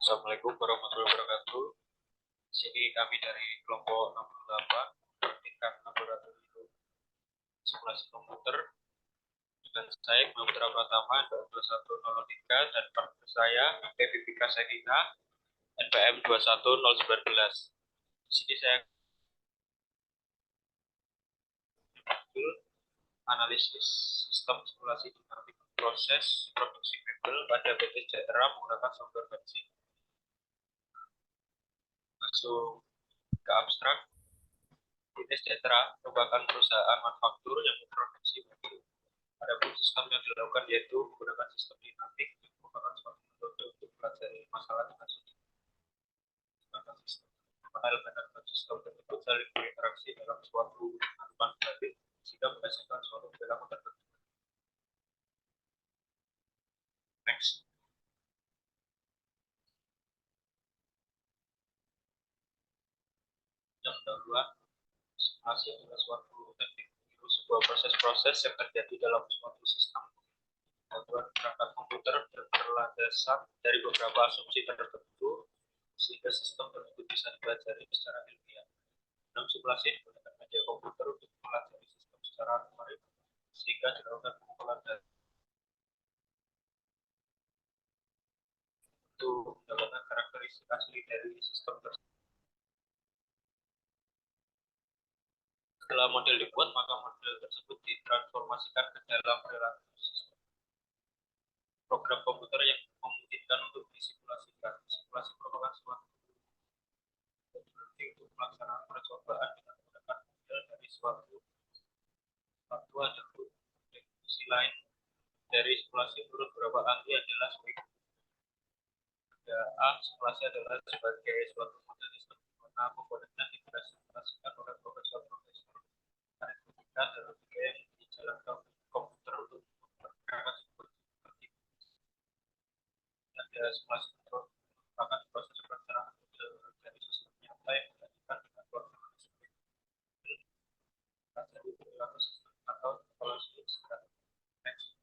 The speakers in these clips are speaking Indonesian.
Assalamualaikum warahmatullahi wabarakatuh. Sini kami dari kelompok 68 tingkat laboratorium simulasi komputer dengan saya Muhammad Pratama 21003 dan partner saya Devika Sekina NPM 21019. Di sini saya ambil analisis sistem simulasi dinamik proses produksi mebel pada PT Jatera menggunakan software versi. Langsung ke abstrak. PT Jatera merupakan perusahaan manufaktur yang memproduksi mebel. Adapun sistem yang dilakukan yaitu menggunakan sistem dinamik yang merupakan suatu metode untuk mempelajari masalah dengan sistem. Elemen dan sistem tersebut saling berinteraksi dalam suatu aturan grafik sehingga menghasilkan suatu perilaku tertentu. Next. Yang kedua, simulasi adalah suatu teknik meniru sebuah proses-proses yang terjadi dalam suatu sistem. Bantuan perangkat komputer berlandaskan dari beberapa asumsi tertentu sehingga sistem tersebut bisa dipelajari secara ilmiah. Dalam simulasi digunakan media komputer untuk mempelajari sistem secara algoritma sehingga dilakukan pengumpulan data untuk mendapatkan karakteristik asli dari sistem tersebut. Setelah model dibuat, maka model tersebut ditransformasikan ke dalam perilaku sistem. Program komputer yang memungkinkan untuk disimulasikan. Simulasi merupakan suatu teknologi untuk pelaksanaan percobaan dengan menggunakan model dari suatu satuan atau definisi lain dari simulasi menurut beberapa ahli adalah sebagai A. Simulasi adalah sebagai suatu model sistem di mana komponennya disimulasikan oleh profesor-profesor aritmatika dan logika yang dijalankan komputer untuk memperkirakan seperti ada simulasi merupakan proses perencanaan model dari sistem nyata yang dilakukan dengan pelaksanaan sebagai dari perilaku sistem atau evaluasi secara next.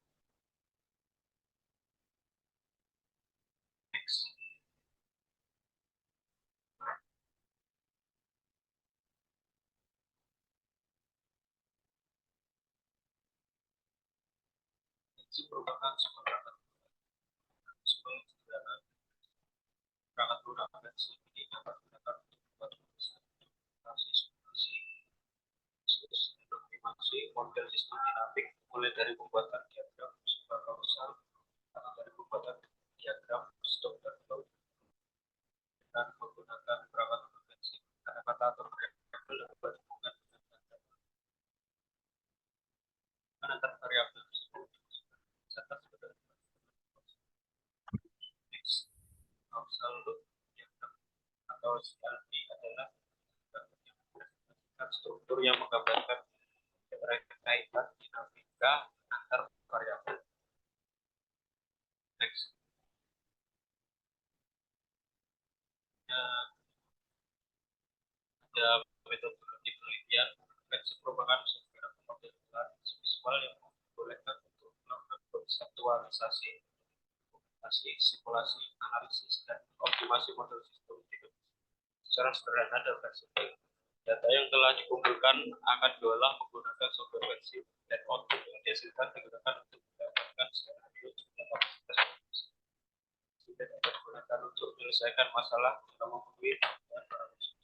Ini merupakan sebuah perangkat lunak dan ini dapat digunakan untuk membuat simulasi optimasi model sistem dinamik mulai dari pembuatan diagram sumber kausal atau dari pembuatan diagram stok dan flow dengan menggunakan perangkat konvensi kata-kata atau variabel dapat dihubungkan dengan antar variabel tersebut kausal loop diagram atau CLD adalah struktur yang menggambarkan kaitan dinamika antar variabel. Next. Ada metodologi penelitian konvensi merupakan sebuah pemodelan visual yang membolehkan untuk melakukan konseptualisasi, simulasi, analisis, dan optimasi model sistem itu. Secara sederhana dan fleksibel, data yang telah dikumpulkan akan diolah menggunakan software versi dan output yang dihasilkan digunakan untuk mendapatkan skenario jumlah kapasitas sehingga dapat digunakan untuk menyelesaikan masalah dalam memenuhi kebutuhan para user.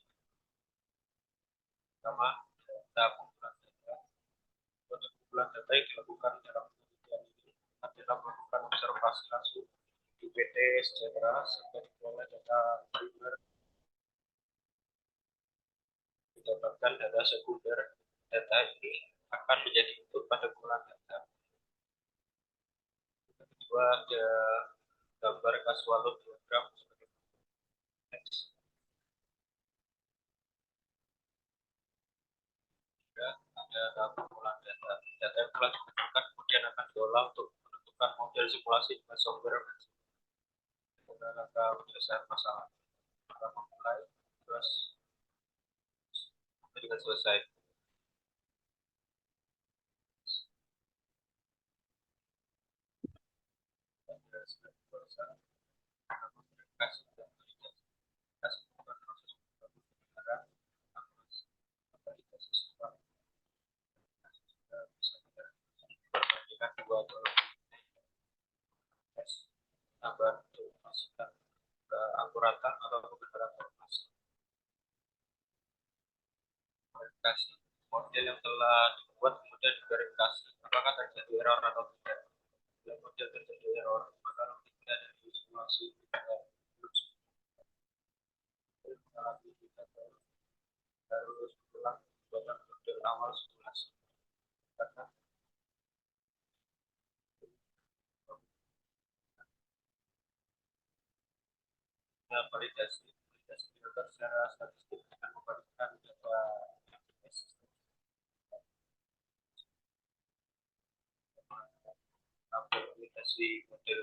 Pertama, data pengumpulan data yang dilakukan dalam penelitian ini adalah melakukan observasi langsung di PT Sejahtera sehingga diperoleh data primer didapatkan data sekunder. Data ini akan menjadi input pada pengumpulan data. Kedua, ada gambar kasual diagram sebagai teks. Ada pengumpulan data. Data yang telah dikumpulkan kemudian akan diolah untuk menentukan model simulasi dengan software dalam rangka penyelesaian masalah. Kita memulai terus dengan selesai. kasih dan kasih proses pembayaran validasi sesuai bisa perbandingan dua tes tambahan untuk memastikan keakuratan atau kebenaran informasi. Verifikasi model yang telah dibuat kemudian diverifikasi apakah terjadi error atau tidak. Bila model terjadi error maka logika dari simulasi harus ulang pembuatan model awal simulasi karena validasi dilakukan secara statistik dengan membandingkan data aplikasi model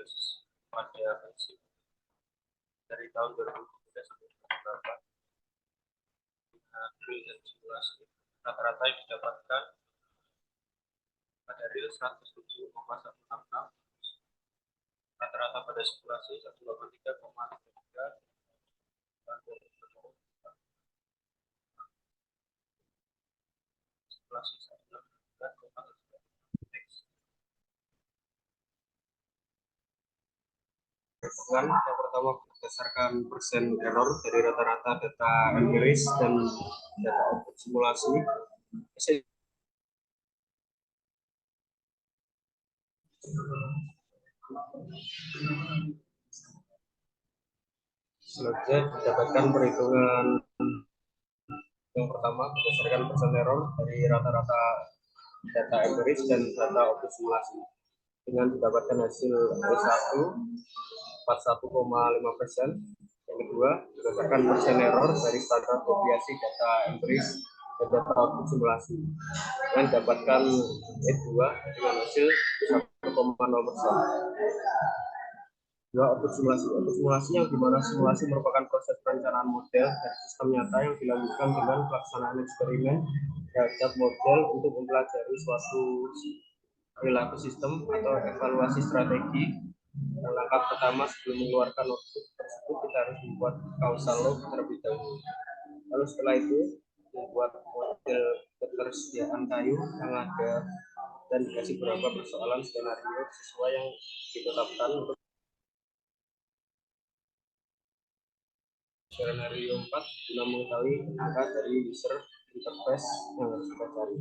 pada prinsip dari tahun 2013 sampai 2018 dengan real dan simulasi rata-rata yang didapatkan pada real 107,166 rata-rata pada simulasi 183,33 simulasi 183,33. Yang pertama berdasarkan persen error dari rata-rata data empiris dan data output simulasi. Selanjutnya didapatkan perhitungan yang pertama berdasarkan persen error dari rata-rata data empiris dan data output simulasi dengan didapatkan hasil E1 41,5%. Yang kedua berdasarkan persen error dari standar deviasi data empiris dan data output simulasi dan dapatkan E2 dengan hasil 1,0%. Dua output simulasi. Output simulasi yang dimana simulasi merupakan proses perencanaan model dari sistem nyata yang dilanjutkan dengan pelaksanaan eksperimen terhadap model untuk mempelajari suatu perilaku sistem atau evaluasi strategi. Langkah pertama sebelum mengeluarkan output tersebut kita harus membuat causal log terlebih dahulu. Lalu setelah itu membuat model ketersediaan kayu yang ada dan dikasih beberapa persoalan skenario sesuai yang ditetapkan untuk skenario 4 guna mengetahui angka dari user interface yang harus kita cari.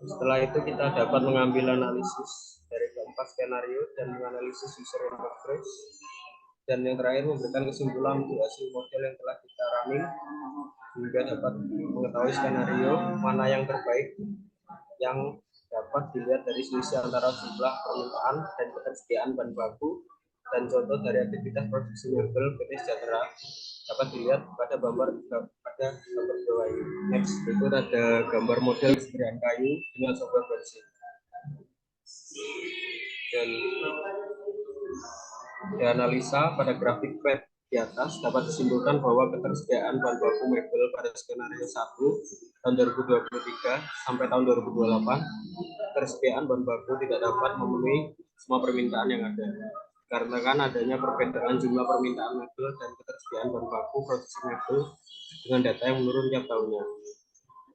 Setelah itu kita dapat mengambil analisis dari keempat skenario dan menganalisis user interface. Dan yang terakhir memberikan kesimpulan untuk hasil model yang telah kita running hingga dapat mengetahui skenario mana yang terbaik yang dapat dilihat dari selisih antara jumlah permintaan dan ketersediaan bahan baku. Dan contoh dari aktivitas produksi mebel PT Sejahtera dapat dilihat pada gambar bawah ini. Next, berikut ada gambar model kesediaan kayu dengan software versi. Dan dianalisa pada grafik pad di atas dapat disimpulkan bahwa ketersediaan bahan baku mebel pada skenario 1 tahun 2023 sampai tahun 2028 ketersediaan bahan baku tidak dapat memenuhi semua permintaan yang ada. Karena kan adanya perbedaan jumlah permintaan mebel dan ketersediaan bahan baku produksi mebel dengan data yang menurun tiap tahunnya.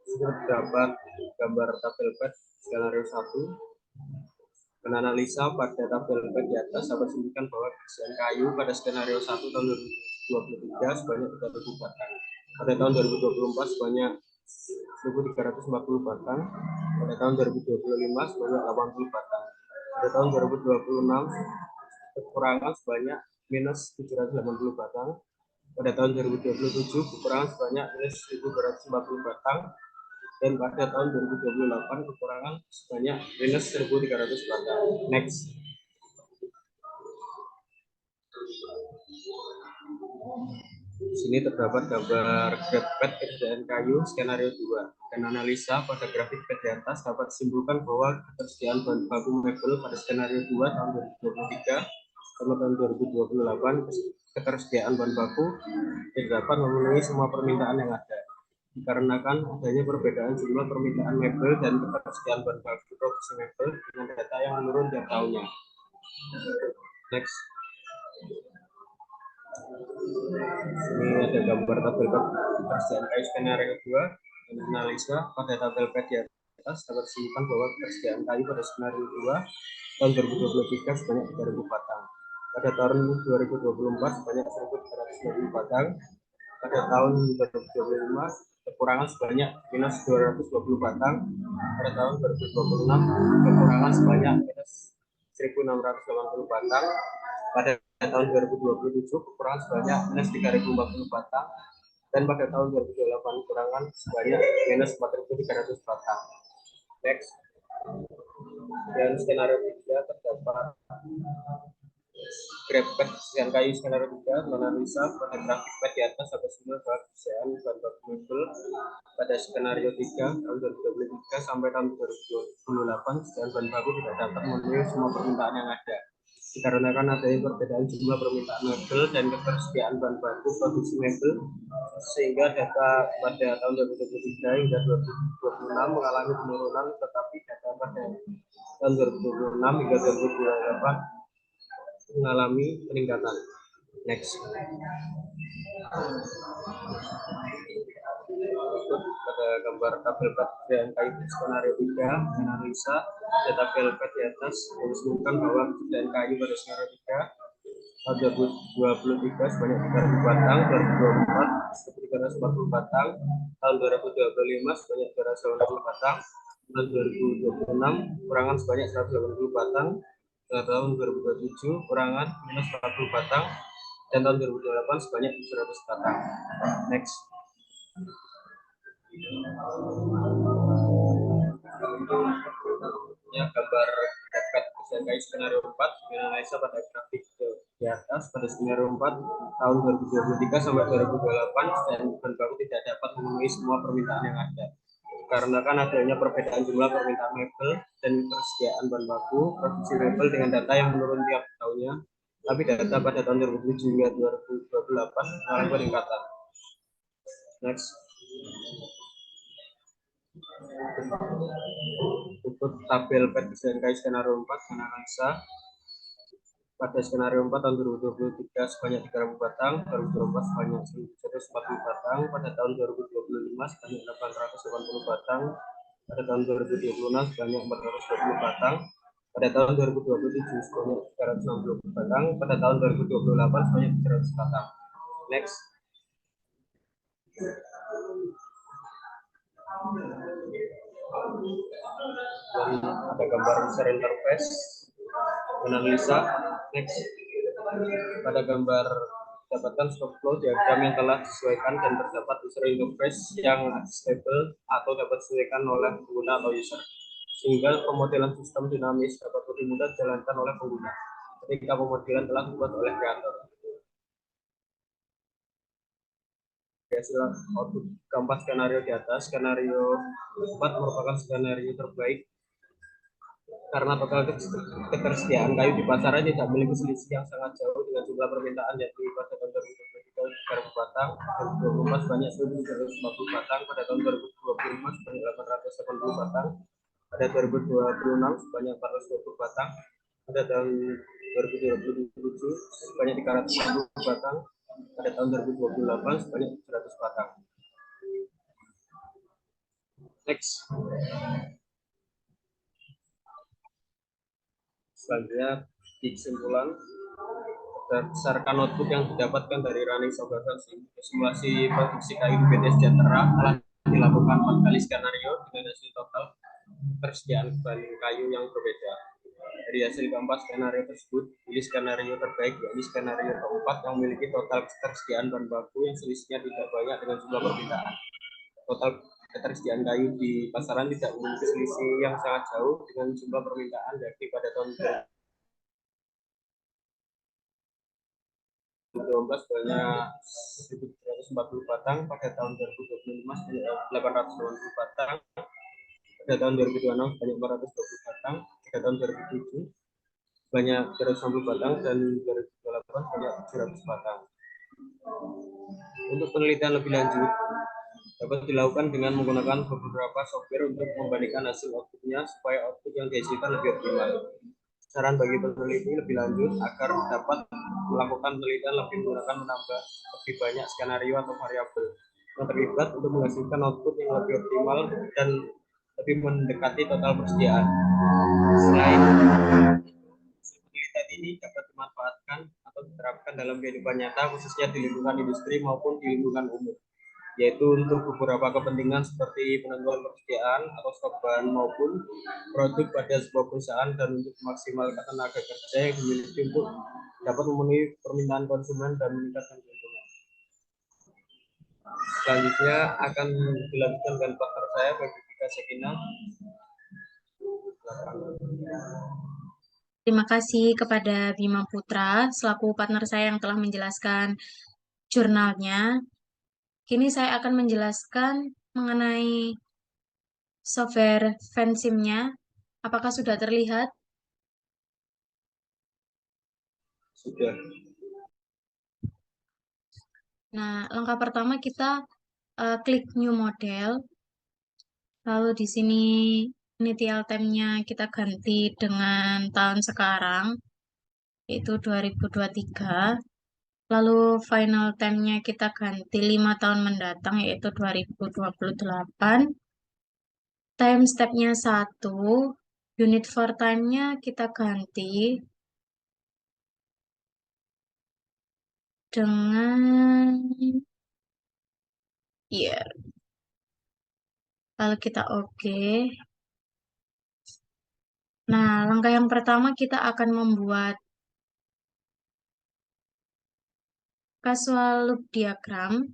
Terdapat gambar tabel pad skenario 1. Menganalisa pada tabel pad di atas dapat disebutkan bahwa ketersediaan kayu pada skenario 1 tahun 2023 sebanyak 3.000 batang. Pada tahun 2024 sebanyak 1.340 batang. Pada tahun 2025 sebanyak 80 batang. Pada tahun 2026 kekurangan sebanyak minus 780 batang. Pada tahun 2027 kekurangan sebanyak minus 1.240 batang. Dan pada tahun 2028 kekurangan sebanyak minus 1.300 batang. Next. Di sini terdapat gambar grafik pad ketersediaan kayu skenario 2 dan analisa pada grafik pad di atas dapat disimpulkan bahwa ketersediaan bahan baku mebel pada skenario 2 tahun 2023 sama tahun 2028 ketersediaan bahan baku tidak dapat memenuhi semua permintaan yang ada dikarenakan adanya perbedaan jumlah permintaan mebel dan ketersediaan bahan baku produksi mebel dengan data yang menurun tiap tahunnya. Next. Ini ada gambar tabel ketersediaan kayu skenario 2 dan analisa. Pada tabel P di atas dapat disimpulkan bahwa ketersediaan kayu pada skenario 2 tahun 2023 sebanyak 3.000 batang. Pada tahun 2024 sebanyak 1.320 batang. Pada tahun 2025 kekurangan sebanyak minus 220 batang. Pada tahun 2026 kekurangan sebanyak minus 1.680 batang. Pada tahun 2027 kekurangan sebanyak minus 3.040 batang. Dan pada tahun 2028 kekurangan sebanyak minus 4.300 batang. Next. Dan skenario 3 terdapat grafik ketersediaan kayu skenario 3 menganalisa pada grafik di atas sampai semua ketersediaan bahan baku mebel pada skenario 3 tahun 2023 sampai tahun 2028 sediaan bahan baku tidak dapat memenuhi semua permintaan yang ada dikarenakan adanya perbedaan jumlah permintaan mebel dan ketersediaan bahan baku produksi mebel sehingga data pada tahun 2023 hingga 2026 mengalami penurunan tetapi data pada tahun 2026 hingga 2028 mengalami peningkatan. Next. Pada gambar tabel ketersediaan kayu skenario 3 analisa data tabel di atas menunjukkan bahwa ketersediaan kayu pada skenario 3 tahun 2023 sebanyak 3.000 batang, 2024 1.340 batang, tahun 2025 sebanyak 280 batang, tahun 2026 kurangan sebanyak 180 batang, tahun 2027 kurangan minus 40 batang, dan tahun 2028 sebanyak 700 batang. Next. Ya, gambar dekat ketersediaan kayu skenario 4 menganalisa pada grafik di atas pada skenario 4 tahun 2023 sampai 2028 dan bahan baku tidak dapat memenuhi semua permintaan yang ada karena kan adanya perbedaan jumlah permintaan mebel dan persediaan bahan baku produksi mebel dengan data yang menurun tiap tahunnya, tapi data pada tahun 2007 hingga 2028 mengalami peningkatan. Next. Untuk tabel ketersediaan kayu skenario 4 menganalisa pada skenario 4 tahun 2023 sebanyak 3.000 batang, 2024 sebanyak 1.140 batang, pada tahun 2025 sebanyak 880 batang, pada tahun 2026 sebanyak 420 batang, pada tahun 2027 sebanyak 360 batang, pada tahun 2028 sebanyak 300 batang. Next. Dan ada gambar user interface menganalisa. Next. Pada gambar dapatkan stock flow diagram yang telah disesuaikan dan terdapat user interface yang stable atau dapat disesuaikan oleh pengguna atau user sehingga pemodelan sistem dinamis dapat lebih mudah dijalankan oleh pengguna ketika pemodelan telah dibuat oleh kreator. Hasil output gambar skenario di atas, skenario 4 merupakan skenario terbaik karena total ketersediaan kayu di pasaran tidak memiliki selisih yang sangat jauh dengan jumlah permintaan yaitu pada tahun 2023 3.000 batang, 2024 sebanyak 1.350 batang, pada tahun 2025 sebanyak 880 batang, pada 2026 sebanyak 420 batang, pada tahun 2027 sebanyak 360 batang, pada tahun 2028 sebanyak 700 batang. Next. Selanjutnya di kesimpulan berdasarkan notebook yang didapatkan dari running software version simulasi produksi kayu di PT Sejahtera telah dilakukan 4 kali skenario dengan hasil total ketersediaan bahan kayu yang berbeda. Dari hasil keempat skenario tersebut, pilih skenario terbaik yakni skenario keempat yang memiliki total ketersediaan bahan baku yang selisihnya tidak banyak dengan jumlah permintaan. Total ketersediaan kayu di pasaran tidak memiliki selisih yang sangat jauh dengan jumlah permintaan yakni pada tahun 2012 banyak 1.340 batang, pada tahun 2025 sebanyak 880 batang, pada tahun 2026 sebanyak 420 batang, pada tahun 2007 banyak 360 batang, dan 2028 banyak 700 batang. Untuk penelitian lebih lanjut dapat dilakukan dengan menggunakan beberapa software untuk membandingkan hasil outputnya supaya output yang dihasilkan lebih optimal. Saran bagi peneliti lebih lanjut agar dapat melakukan penelitian lebih menggunakan menambah lebih banyak skenario atau variabel yang terlibat untuk menghasilkan output yang lebih optimal dan lebih mendekati total persediaan. Selain penelitian ini dapat dimanfaatkan atau diterapkan dalam kehidupan nyata, khususnya di lingkungan industri maupun di lingkungan umum, yaitu untuk beberapa kepentingan seperti penentuan persediaan atau stok bahan maupun produk pada sebuah perusahaan, dan untuk memaksimalkan tenaga kerja yang dimiliki untuk dapat memenuhi permintaan konsumen dan meningkatkan keuntungan. Selanjutnya akan dilanjutkan dengan partner saya, Bebika Sekina. Terima kasih kepada Bima Putra selaku partner saya yang telah menjelaskan jurnalnya. Kini saya akan menjelaskan mengenai software Fansim-nya. Apakah sudah terlihat? Sudah. Nah, langkah pertama kita klik New Model. Lalu di sini initial time-nya kita ganti dengan tahun sekarang, yaitu 2023. Lalu final time-nya kita ganti 5 tahun mendatang, yaitu 2028. Time step-nya 1. Unit for time-nya kita ganti dengan year. Lalu kita oke. Nah, langkah yang pertama kita akan membuat casual loop diagram,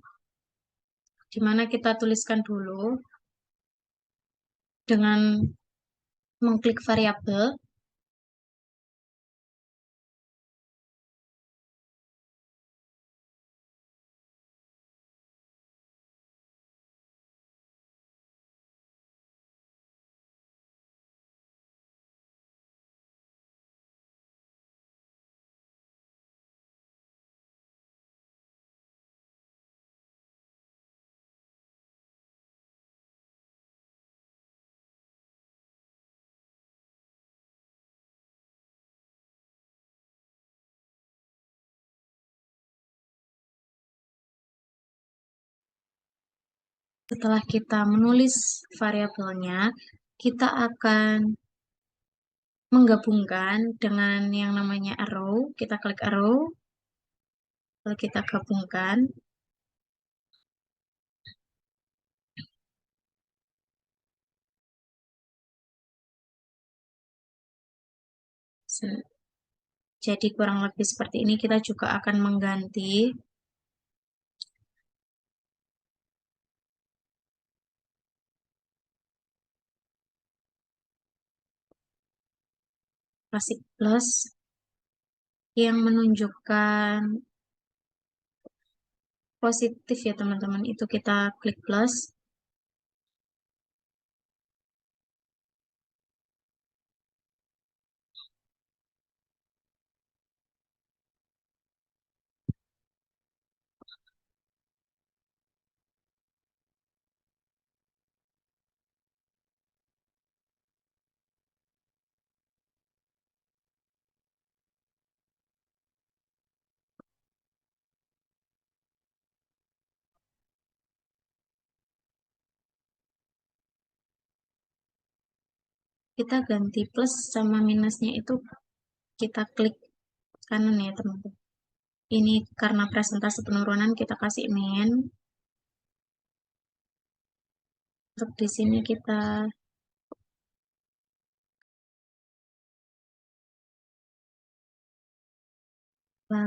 di mana kita tuliskan dulu dengan mengklik variabel. Setelah kita menulis variabelnya, kita akan menggabungkan dengan yang namanya arrow. Kita klik arrow, lalu kita gabungkan. Jadi kurang lebih seperti ini. Kita juga akan mengganti klasik plus yang menunjukkan positif ya teman-teman. Itu kita klik plus. Kita ganti plus sama minusnya itu kita klik kanan ya teman-teman. Ini karena presentasi penurunan kita kasih min. Untuk di sini kita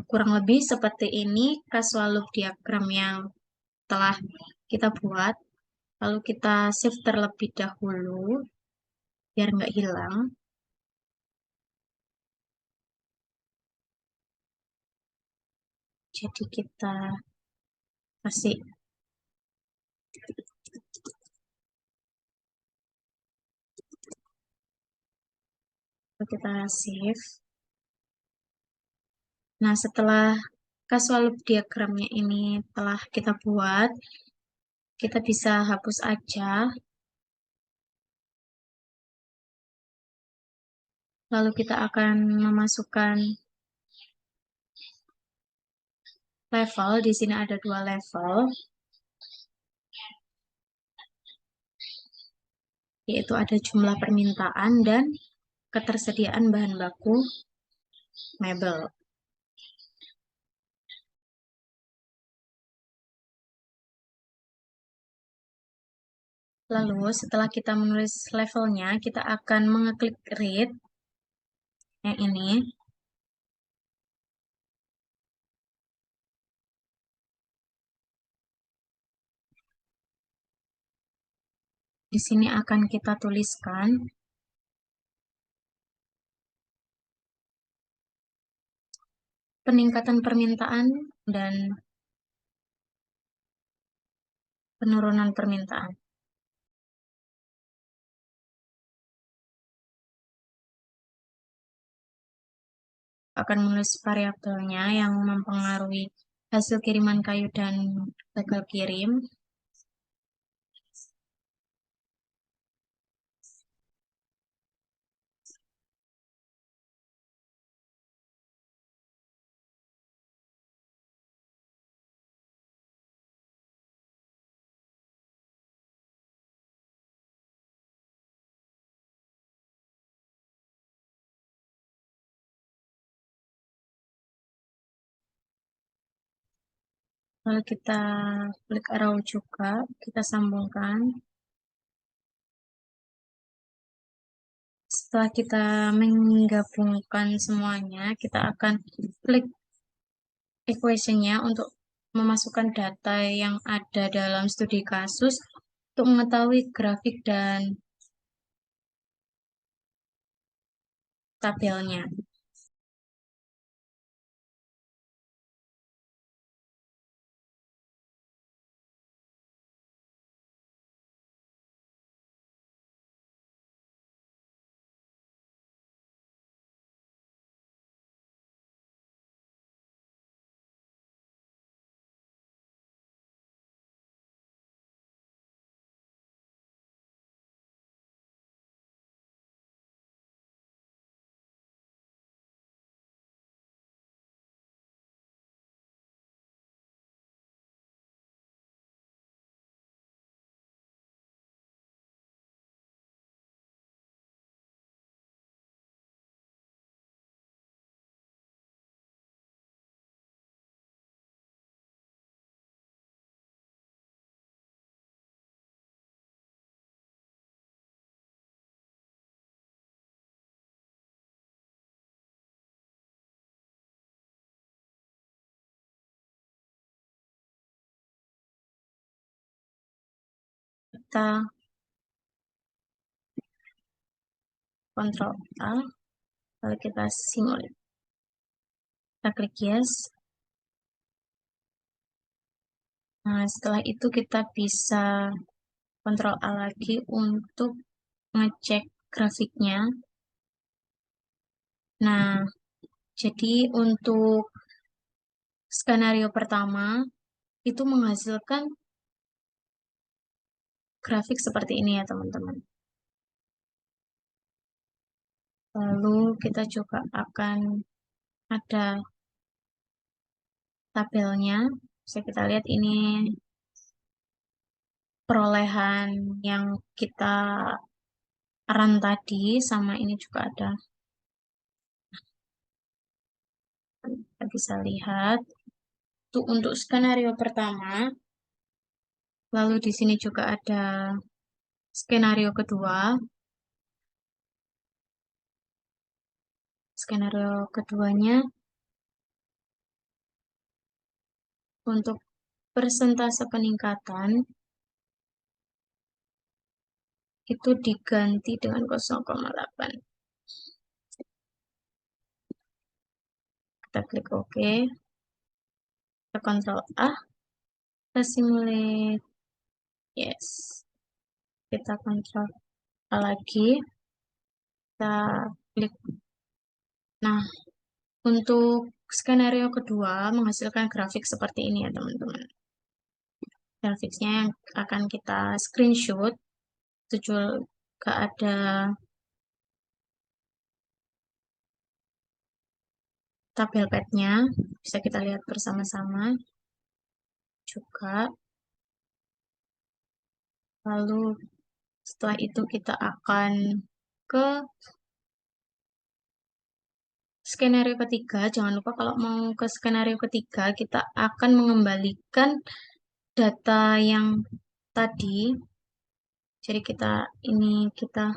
kurang lebih seperti ini casual loop diagram yang telah kita buat. Lalu kita save terlebih dahulu biar nggak hilang. Jadi kita kasih kita save. Nah, setelah casual loop diagramnya ini telah kita buat, kita bisa hapus aja. Lalu kita akan memasukkan level. Di sini ada 2 level, yaitu ada jumlah permintaan dan ketersediaan bahan baku mebel. Lalu setelah kita menulis levelnya, kita akan mengeklik read yang ini. Di sini akan kita tuliskan peningkatan permintaan dan penurunan permintaan. Akan menulis variabelnya yang mempengaruhi hasil kiriman kayu dan gagal kirim. Lalu kita klik arrow juga, kita sambungkan. Setelah kita menggabungkan semuanya, kita akan klik equation-nya untuk memasukkan data yang ada dalam studi kasus untuk mengetahui grafik dan tabelnya. Kita Ctrl A, lalu kita simulate. Kita klik yes. Nah, setelah itu kita bisa Ctrl A lagi untuk ngecek grafiknya. Nah, jadi untuk skenario pertama itu menghasilkan grafik seperti ini ya teman-teman. Lalu kita juga akan ada tabelnya. Bisa kita lihat ini perolehan yang kita run tadi, sama ini juga ada. Kita bisa lihat itu untuk skenario pertama. Lalu di sini juga ada skenario kedua. Skenario keduanya untuk persentase peningkatan itu diganti dengan 0,8. Kita klik OK. Kita Ctrl A. Kita simulate. Yes. Kita Ctrl A lagi. Kita klik. Nah, untuk skenario kedua menghasilkan grafik seperti ini ya teman-teman. Grafiknya yang akan kita screenshot. Itu juga ada tabel pad-nya. Bisa kita lihat bersama-sama juga. Lalu setelah itu kita akan ke skenario ketiga. Jangan lupa kalau mau ke skenario ketiga, kita akan mengembalikan data yang tadi. Jadi kita 0,5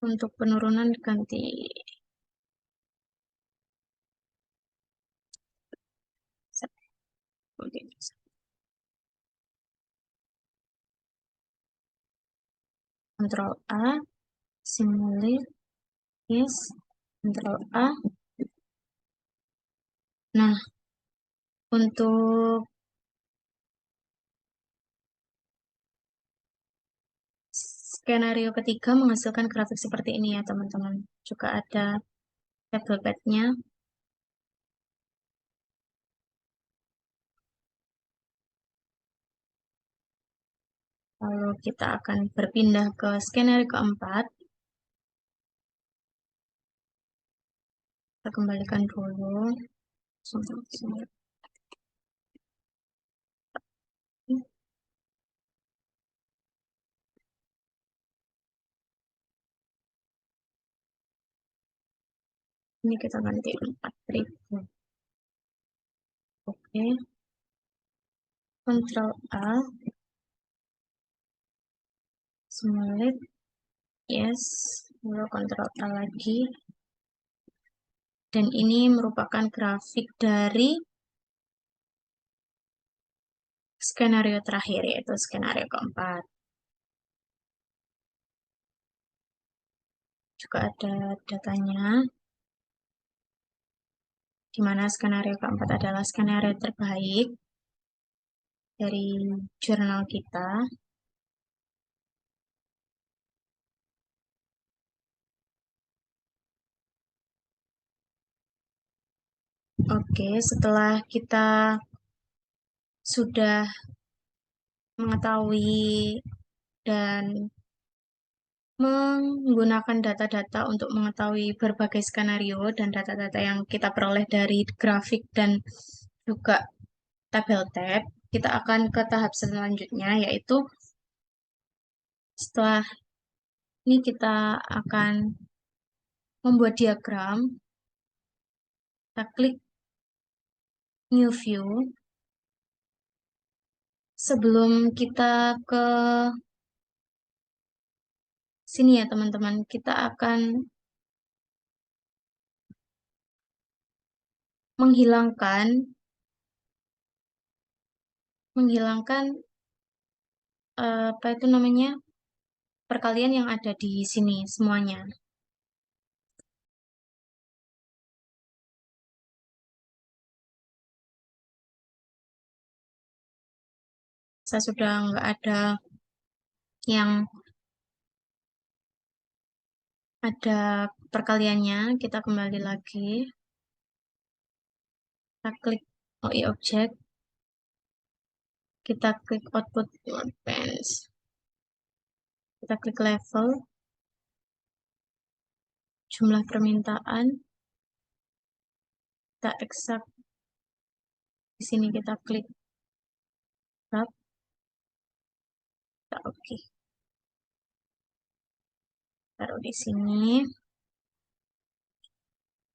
untuk penurunan ganti Ctrl A, simulate, yes, Ctrl A. Nah, untuk skenario ketiga menghasilkan grafik seperti ini ya teman-teman. Juga ada tabel pad-nya. Lalu kita akan berpindah ke skenario keempat. Kita kembalikan dulu. Ini kita ganti 4.000. Oke. Ctrl A. Simulate. Yes. Lalu Ctrl A lagi. Dan ini merupakan grafik dari skenario terakhir, yaitu skenario keempat. Juga ada datanya, di mana skenario keempat adalah skenario terbaik dari jurnal kita. Oke, setelah kita sudah mengetahui dan menggunakan data-data untuk mengetahui berbagai skenario dan data-data yang kita peroleh dari grafik dan juga tabel tab, kita akan ke tahap selanjutnya, yaitu setelah ini kita akan membuat diagram. Kita klik New View. Sebelum kita ke sini ya teman-teman, kita akan menghilangkan apa itu namanya, perkalian yang ada di sini semuanya. Saya sudah nggak ada yang ada perkaliannya, kita kembali lagi. Kita klik OI object, kita klik output advance, kita klik level, jumlah permintaan, kita eksak. Di sini kita klik tab, kita oke. Taruh di sini.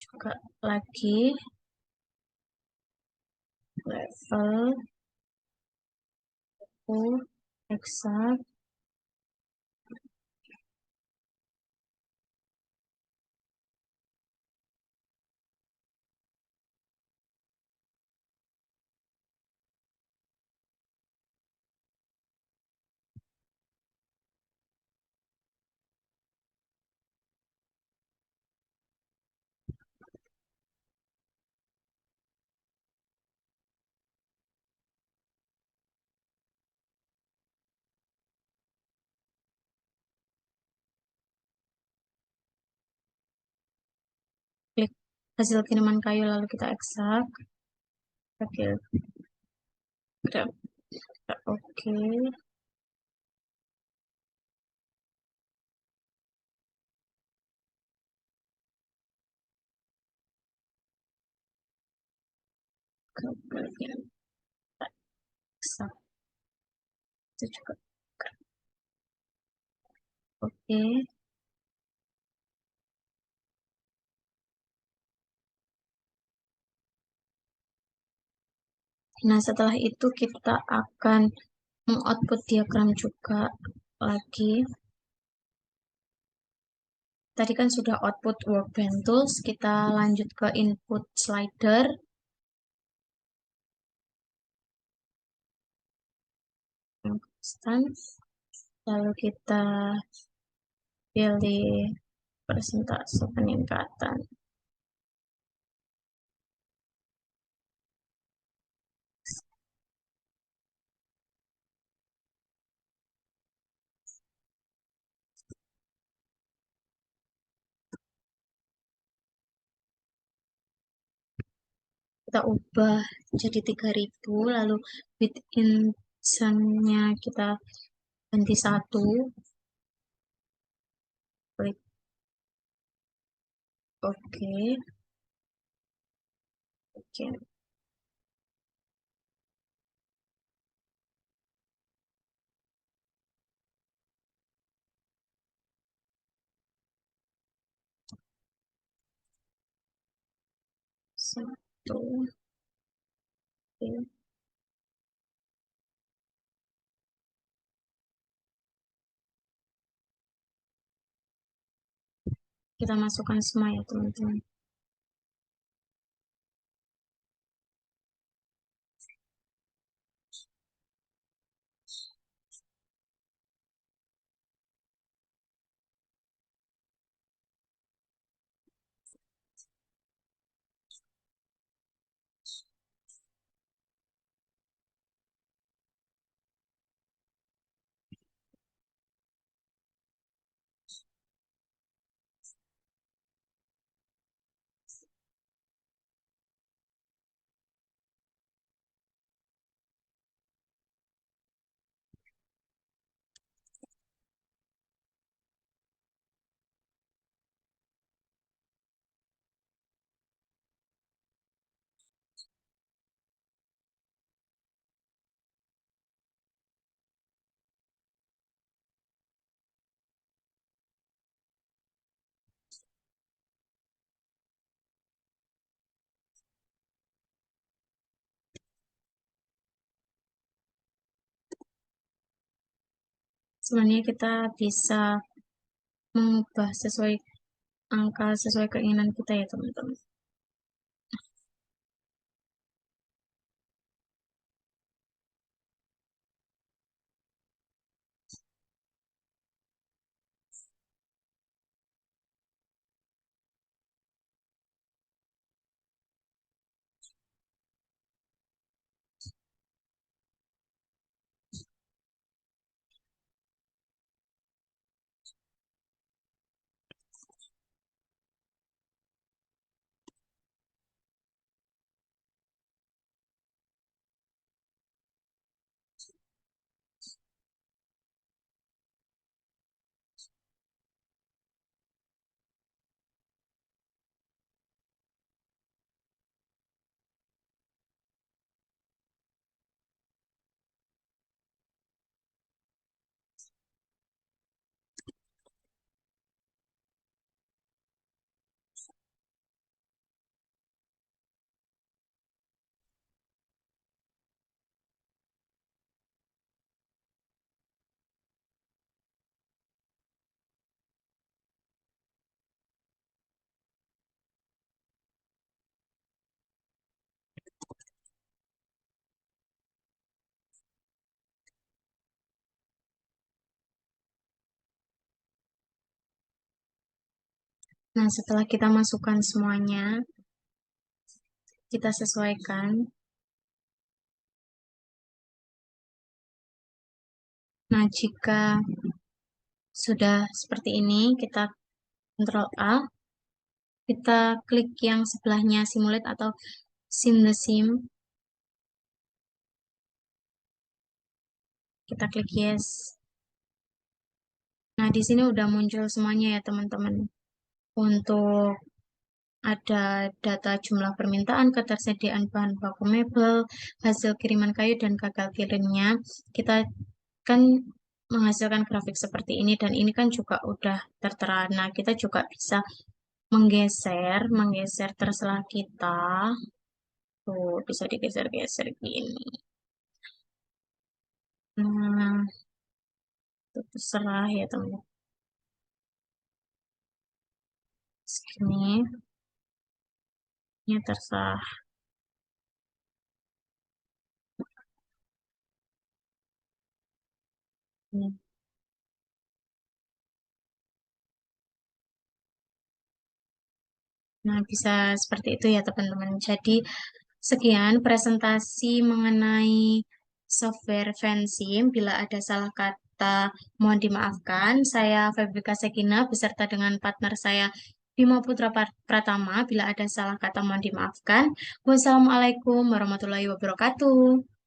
Juga lagi level, eksak. Klik hasil kiriman kayu lalu kita eksak. Oke, oke. bagian eksak itu juga. Oke. Nah, setelah itu kita akan mengoutput diagram juga lagi. Tadi kan sudah output workbench tools, kita lanjut ke input slider. Konstan. Lalu kita pilih persentase peningkatan. Kita ubah jadi 3000, lalu within-nya kita ganti 1. Klik oke. Oke. Satu. Oke. Kita masukkan semua ya teman-teman. Sebenarnya kita bisa mengubah sesuai angka sesuai keinginan kita ya teman-teman. Nah, setelah kita masukkan semuanya, kita sesuaikan. Nah, jika sudah seperti ini, kita Ctrl A, kita klik yang sebelahnya simulate atau sim the sim. Kita klik yes. Nah, di sini udah muncul semuanya ya teman-teman. Untuk ada data jumlah permintaan, ketersediaan bahan baku mebel, hasil kiriman kayu, dan gagal kirimnya. Kita kan menghasilkan grafik seperti ini, dan ini kan juga udah tertera. Nah, kita juga bisa menggeser terserah kita. Tuh, bisa digeser-geser gini. Nah, itu terserah ya teman. Segini, ini terserah. Ini. Nah, bisa seperti itu ya teman-teman. Jadi, sekian presentasi mengenai software Fansim. Bila ada salah kata, mohon dimaafkan. Saya Febrika Sekina beserta dengan partner saya Bima Putra Pratama. Bila ada salah kata, mohon dimaafkan. Wassalamualaikum warahmatullahi wabarakatuh.